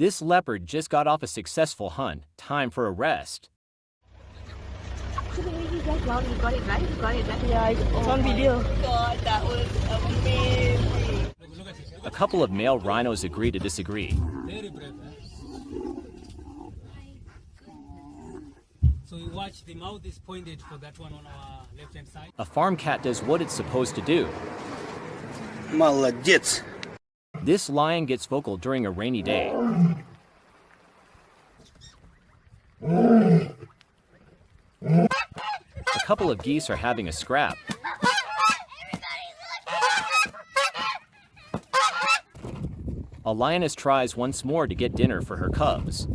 This leopard just got off a successful hunt. Time for a rest. He got it right? He got it right? Yeah, it's on video. God, that was amazing. A couple of male rhinos agree to disagree. Very brave, So you watch, the mouth is pointed for that one on our left-hand side. A farm cat does what it's supposed to do. Молодец. This lion gets vocal during a rainy day. A couple of geese are having a scrap. A lioness tries once more to get dinner for her cubs.